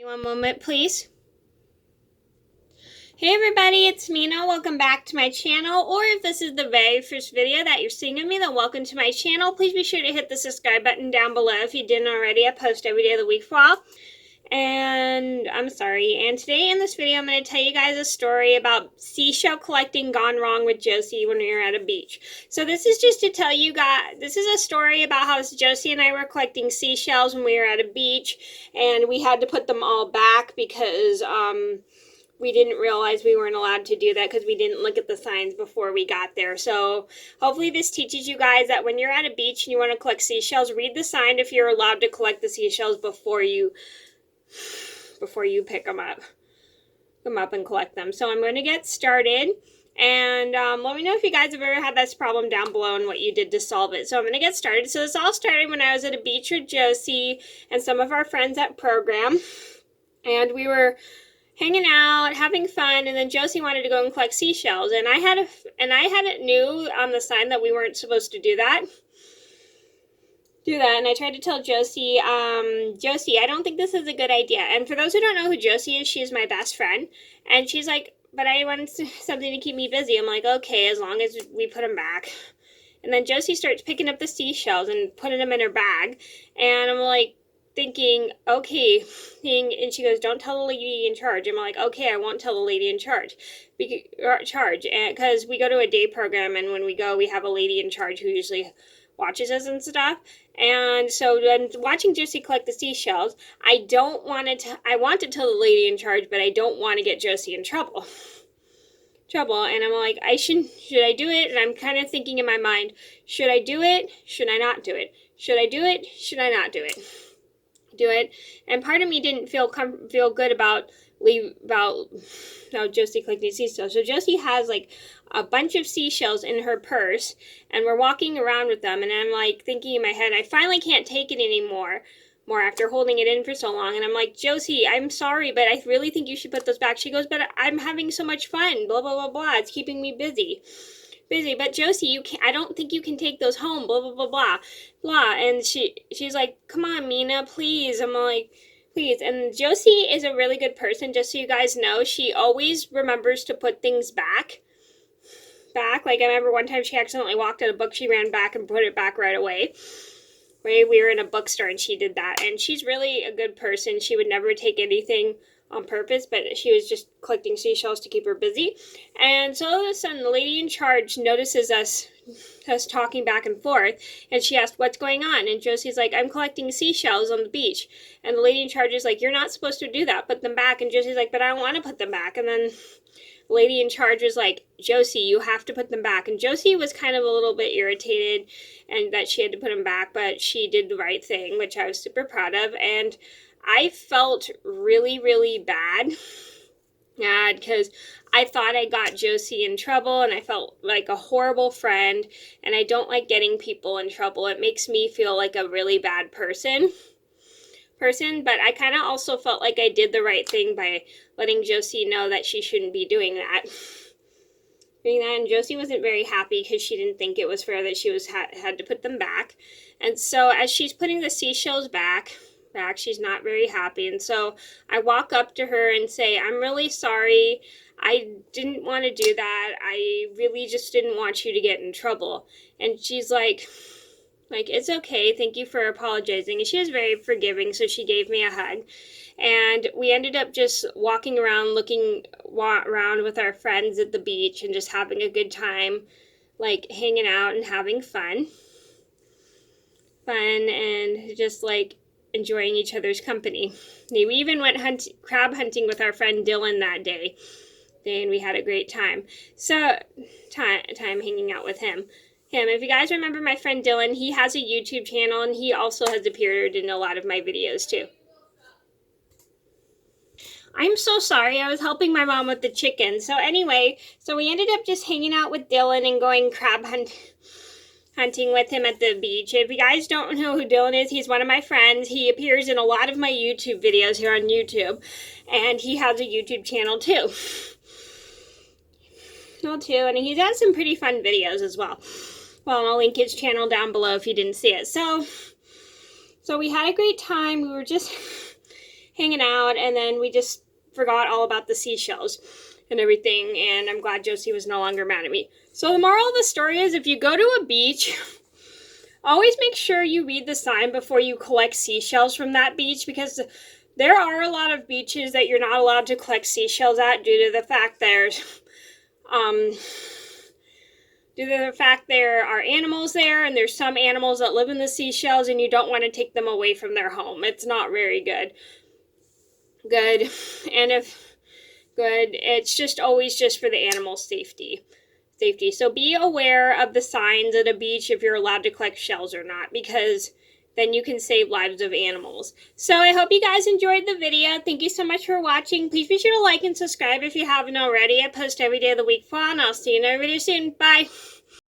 One moment, please. Hey everybody, it's Mena. Welcome back to my channel, or if this is the very first video that you're seeing of me, then welcome to my channel. Please be sure to hit the subscribe button down below if you didn't already. I post every day of the week for all. And today in this video I'm going to tell you guys a story about seashell collecting gone wrong with Jocie when we were at a beach. So this is just to tell you guys, this is a story about how Jocie and I were collecting seashells when we were at a beach, and we had to put them all back because we didn't realize we weren't allowed to do that because we didn't look at the signs before we got there. So hopefully this teaches you guys that when you're at a beach and you want to collect seashells, read the sign if you're allowed to collect the seashells before you pick them up and collect them. So I'm going to get started, and let me know if you guys have ever had this problem down below and what you did to solve it. So I'm going to get started. So this all started when I was at a beach with Jocie and some of our friends at program, and we were hanging out, having fun, and then Jocie wanted to go and collect seashells, and I had it knew on the sign that we weren't supposed to do that. And I tried to tell Jocie, Jocie, I don't think this is a good idea. And for those who don't know who Jocie is, she's my best friend, and she's like, but I wanted something to keep me busy. I'm like, okay, as long as we put them back. And then Jocie starts picking up the seashells and putting them in her bag, and I'm like, thinking, okay, and she goes, don't tell the lady in charge. I'm like, okay, I won't tell the lady in charge, because we go to a day program, and when we go, we have a lady in charge who usually watches us and stuff. And so when watching Jocie collect the seashells, I want to tell the lady in charge, but I don't want to get Jocie in trouble. And I'm like, should I do it? And I'm kind of thinking in my mind, should I do it? Should I not do it? Should I do it? Should I not do it? And part of me didn't feel good about Jocie collecting seashells. So Jocie has like a bunch of seashells in her purse, and we're walking around with them, and I'm like thinking in my head, I finally can't take it anymore after holding it in for so long. And I'm like, Jocie, I'm sorry, but I really think you should put those back. She goes, but I'm having so much fun, blah blah blah blah, it's keeping me busy, but Jocie, I don't think you can take those home, blah blah blah blah blah. And she's like, come on, Mena, please. I'm like, please. And Jocie is a really good person, just so you guys know. She always remembers to put things back. Like, I remember one time she accidentally walked out a book, she ran back and put it back right away. We were in a bookstore and she did that, and she's really a good person. She would never take anything on purpose, but she was just collecting seashells to keep her busy. And so all of a sudden the lady in charge notices us talking back and forth, and she asked, what's going on? And Jocie's like, I'm collecting seashells on the beach. And the lady in charge is like, you're not supposed to do that, put them back. And Jocie's like, but I don't want to put them back. And then the lady in charge was like, Jocie, you have to put them back. And Jocie was kind of a little bit irritated and that she had to put them back, but she did the right thing, which I was super proud of. And I felt really, really bad because I thought I got Jocie in trouble, and I felt like a horrible friend, and I don't like getting people in trouble. It makes me feel like a really bad person, but I kind of also felt like I did the right thing by letting Jocie know that she shouldn't be doing that. And Jocie wasn't very happy because she didn't think it was fair that she had to put them back. And so as she's putting the seashells back, she's not very happy. And so I walk up to her and say, I'm really sorry. I didn't want to do that. I really just didn't want you to get in trouble. And she's like, it's okay. Thank you for apologizing. And she was very forgiving, so she gave me a hug. And we ended up just walking around, looking around with our friends at the beach and just having a good time, like hanging out and having fun and just like enjoying each other's company. We even went crab hunting with our friend Dylan that day, and we had a great time. So, time hanging out with him. If you guys remember my friend Dylan, he has a YouTube channel, and he also has appeared in a lot of my videos too. I'm so sorry, I was helping my mom with the chickens. So anyway, we ended up just hanging out with Dylan and going crab hunting with him at the beach. If you guys don't know who Dylan is, he's one of my friends. He appears in a lot of my YouTube videos here on YouTube, and he has a YouTube channel too. And he does some pretty fun videos as well. Well, I'll link his channel down below if you didn't see it. So we had a great time. We were just hanging out, and then we just forgot all about the seashells and everything, and I'm glad Jocie was no longer mad at me. So the moral of the story is, if you go to a beach, always make sure you read the sign before you collect seashells from that beach, because there are a lot of beaches that you're not allowed to collect seashells at due to the fact there are animals there, and there's some animals that live in the seashells, and you don't want to take them away from their home. It's not very good. It's just always just for the animals' safety. So be aware of the signs at a beach if you're allowed to collect shells or not, because then you can save lives of animals. So I hope you guys enjoyed the video. Thank you so much for watching. Please be sure to like and subscribe if you haven't already. I post every day of the week for, and I'll see you in another video soon. Bye!